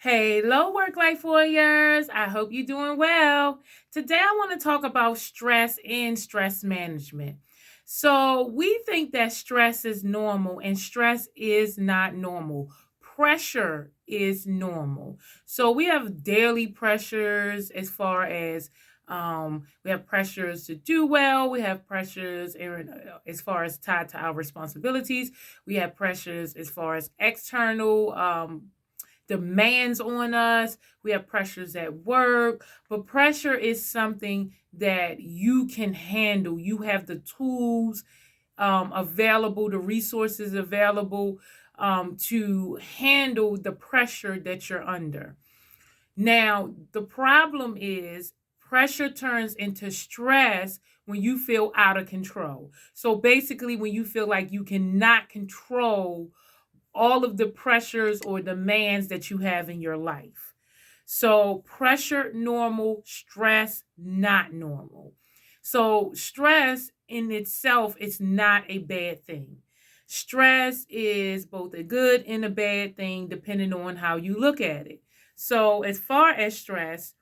Hello, work life warriors. I hope you're doing well. Today, I want to talk about stress and stress management. So, we think that stress is normal, and stress is not normal. Pressure is normal. So, we have daily pressures as far as we have pressures to do well. We have pressures as far as tied to our responsibilities. We have pressures as far as external demands on us. We have pressures at work, but pressure is something that you can handle. You have the tools available, the resources available to handle the pressure that you're under. Now, the problem is pressure turns into stress when you feel out of control. So basically, when you feel like you cannot control all of the pressures or demands that you have in your life. So, pressure, normal, stress, not normal. So, stress in itself is not a bad thing. Stress is both a good and a bad thing depending on how you look at it. So, as far as stress,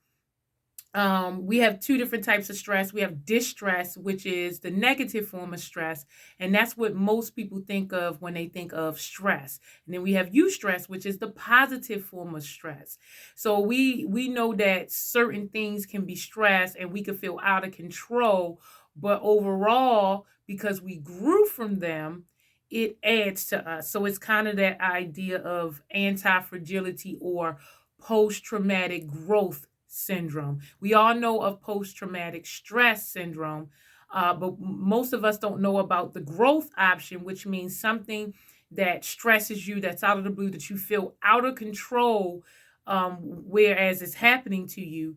we have two different types of stress. We have distress, which is the negative form of stress, and that's what most people think of when they think of stress. And then we have eustress, which is the positive form of stress. So we know that certain things can be stress, and we can feel out of control, but overall, because we grew from them, it adds to us. So it's kind of that idea of anti-fragility or post-traumatic growth syndrome. We all know of post traumatic stress syndrome, but most of us don't know about the growth option, which means something that stresses you, that's out of the blue, that you feel out of control, whereas it's happening to you,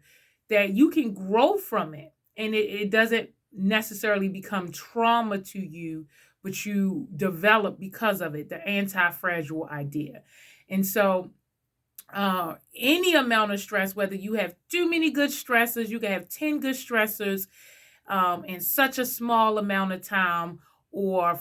that you can grow from it. And it doesn't necessarily become trauma to you, but you develop because of it, the anti fragile idea. And so, any amount of stress, whether you have too many good stressors, you can have 10 good stressors in such a small amount of time, or,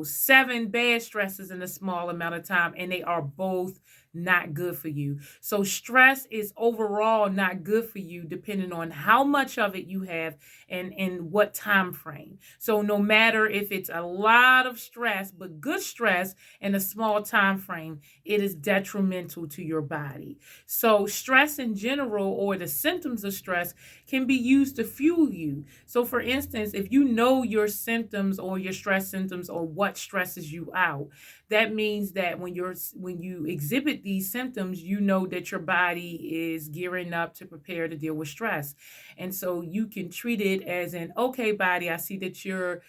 seven bad stressors in a small amount of time, and they are both not good for you. So, stress is overall not good for you, depending on how much of it you have and what time frame. So, no matter if it's a lot of stress, but good stress in a small time frame, it is detrimental to your body. So, stress in general, or the symptoms of stress, can be used to fuel you. So, for instance, if you know your symptoms or your stress symptoms or what stresses you out, that means that when you exhibit these symptoms, you know that your body is gearing up to prepare to deal with stress. And so you can treat it as an, okay, body, I see that you're,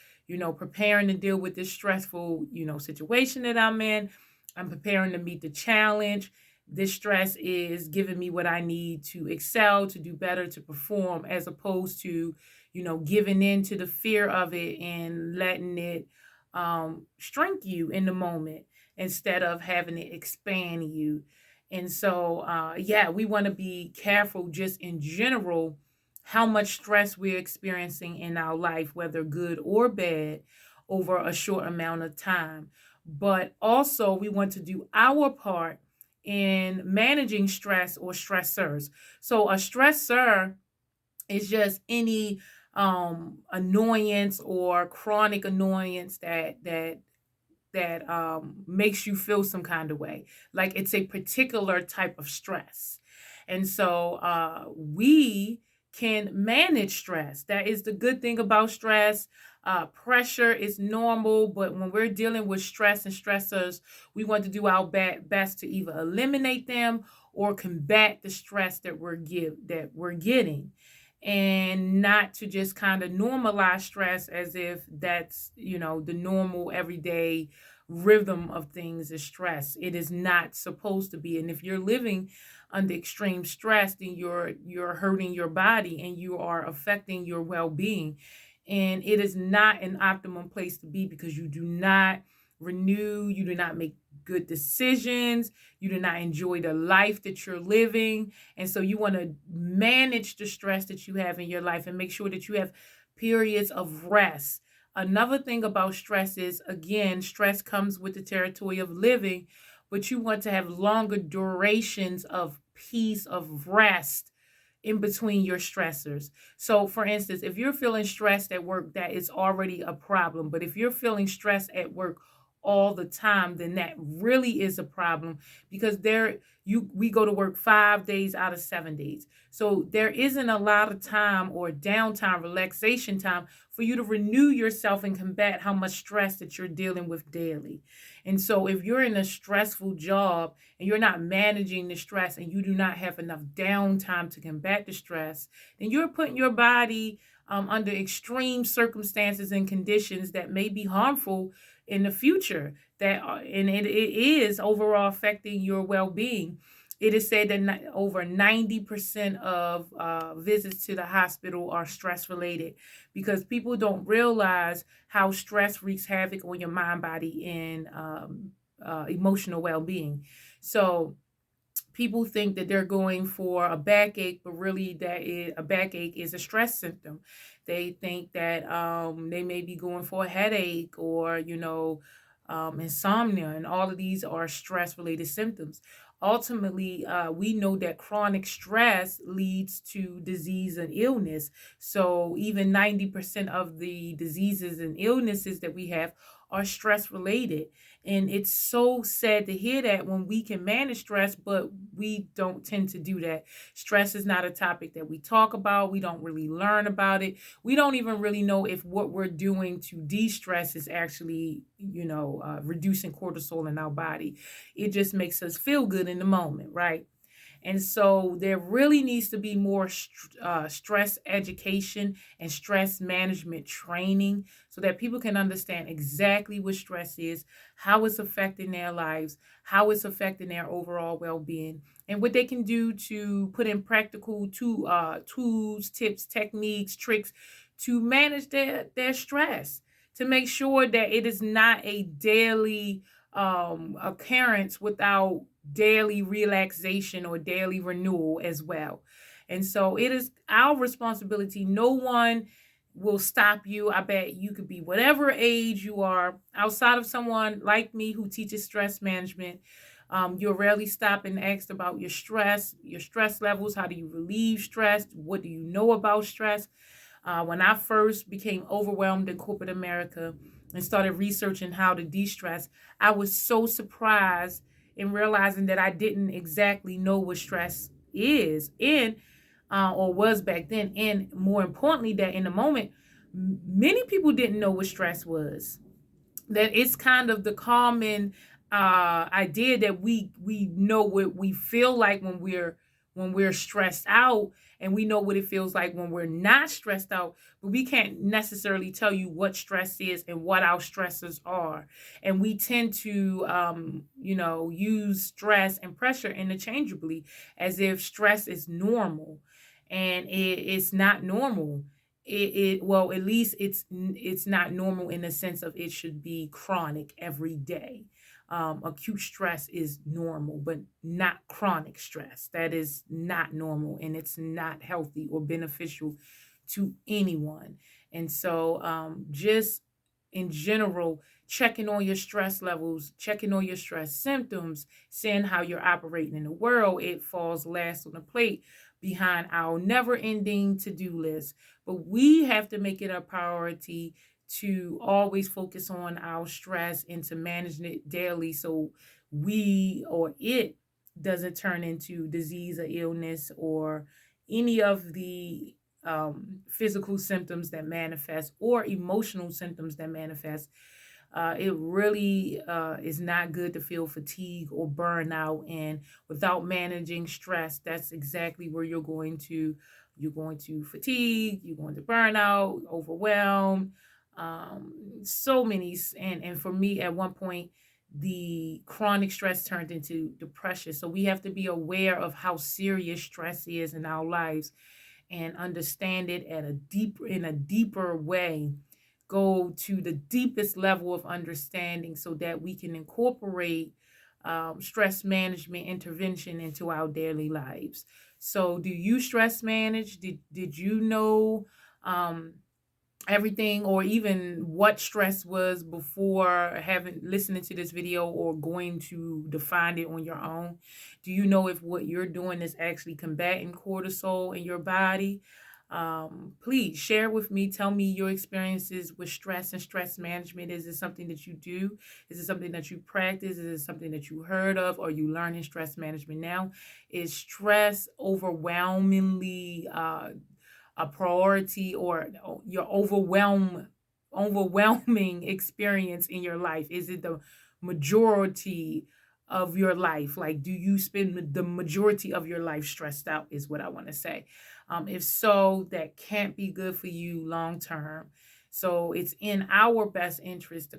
preparing to deal with this stressful, situation that I'm in. I'm preparing to meet the challenge. This stress is giving me what I need to excel, to do better, to perform, as opposed to, giving in to the fear of it and letting it shrink you in the moment instead of having it expand you. And so, yeah, we want to be careful just in general how much stress we're experiencing in our life, whether good or bad, over a short amount of time. But also, we want to do our part in managing stress or stressors. So, a stressor is just any annoyance or chronic annoyance that makes you feel some kind of way, like it's a particular type of stress. And so we can manage stress. That is the good thing about stress. Pressure is normal, but when we're dealing with stress and stressors, we want to do our best to either eliminate them or combat the stress that we're getting, and not to just kind of normalize stress as if that's, the normal everyday rhythm of things is stress. It is not supposed to be. And if you're living under extreme stress, then you're hurting your body and you are affecting your well-being. And it is not an optimum place to be, because you do not renew, you do not make good decisions, you do not enjoy the life that you're living. And so you want to manage the stress that you have in your life and make sure that you have periods of rest. Another thing about stress is, again, stress comes with the territory of living, but you want to have longer durations of peace, of rest in between your stressors. So, for instance, if you're feeling stressed at work, that is already a problem. But if you're feeling stressed at work all the time, then that really is a problem because we go to work 5 days out of 7 days. So there isn't a lot of time or downtime, relaxation time for you to renew yourself and combat how much stress that you're dealing with daily. And so if you're in a stressful job and you're not managing the stress and you do not have enough downtime to combat the stress, then you're putting your body under extreme circumstances and conditions that may be harmful in the future. And it is overall affecting your well-being. It is said that over 90% of visits to the hospital are stress related because people don't realize how stress wreaks havoc on your mind, body, and emotional well-being. So people think that they're going for a backache, but really a backache is a stress symptom. They think that they may be going for a headache or, insomnia, and all of these are stress related symptoms. Ultimately, we know that chronic stress leads to disease and illness. So even 90% of the diseases and illnesses that we have are stress related. And it's so sad to hear that when we can manage stress, but we don't tend to do that. Stress is not a topic that we talk about. We don't really learn about it. We don't even really know if what we're doing to de-stress is actually, reducing cortisol in our body. It just makes us feel good in the moment, right? And so there really needs to be more stress education and stress management training so that people can understand exactly what stress is, how it's affecting their lives, how it's affecting their overall well-being, and what they can do to put in practical tools, tips, techniques, tricks to manage their stress, to make sure that it is not a daily occurrence without daily relaxation or daily renewal as well. And so it is our responsibility. No one will stop you. I bet you could be whatever age you are, outside of someone like me who teaches stress management. You'll rarely stop and ask about your stress levels. How do you relieve stress? What do you know about stress? When I first became overwhelmed in corporate America and started researching how to de-stress, I was so surprised in realizing that I didn't exactly know what stress is or was back then. And more importantly, that in the moment, many people didn't know what stress was. That it's kind of the common idea that we know what we feel like when we're stressed out, and we know what it feels like when we're not stressed out, but we can't necessarily tell you what stress is and what our stressors are. And we tend to use stress and pressure interchangeably as if stress is normal, and it's not normal. Well, at least it's not normal in the sense of it should be chronic every day. Acute stress is normal, but not chronic stress. That is not normal, and it's not healthy or beneficial to anyone. And so, just in general, checking on your stress levels, checking on your stress symptoms, seeing how you're operating in the world, it falls last on the plate behind our never ending to do list. But we have to make it a priority to always focus on our stress and to manage it daily so we or it doesn't turn into disease or illness or any of the physical symptoms that manifest or emotional symptoms that manifest. It really is not good to feel fatigue or burnout, and without managing stress, that's exactly where you're going to fatigue, you're going to burn out, overwhelm, so many. And for me, at one point, the chronic stress turned into depression. So we have to be aware of how serious stress is in our lives and understand it in a deeper way, go to the deepest level of understanding so that we can incorporate stress management intervention into our daily lives. So do you stress manage? Did you know everything, or even what stress was before having listening to this video or going to define it on your own? Do you know if what you're doing is actually combating cortisol in your body? Please share with me. Tell me your experiences with stress and stress management. Is it something that you do? Is it something that you practice? Is it something that you heard of or you learn in stress management now? Is stress overwhelmingly a priority, or your overwhelming experience in your life? Is it the majority of your life? Like, do you spend the majority of your life stressed out, is what I want to say. If so, that can't be good for you long term. So it's in our best interest to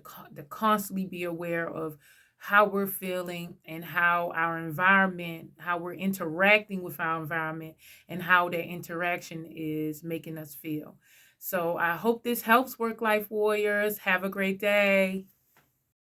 constantly be aware of how we're feeling and how our environment, how we're interacting with our environment, and how that interaction is making us feel. So I hope this helps, work life warriors. Have a great day.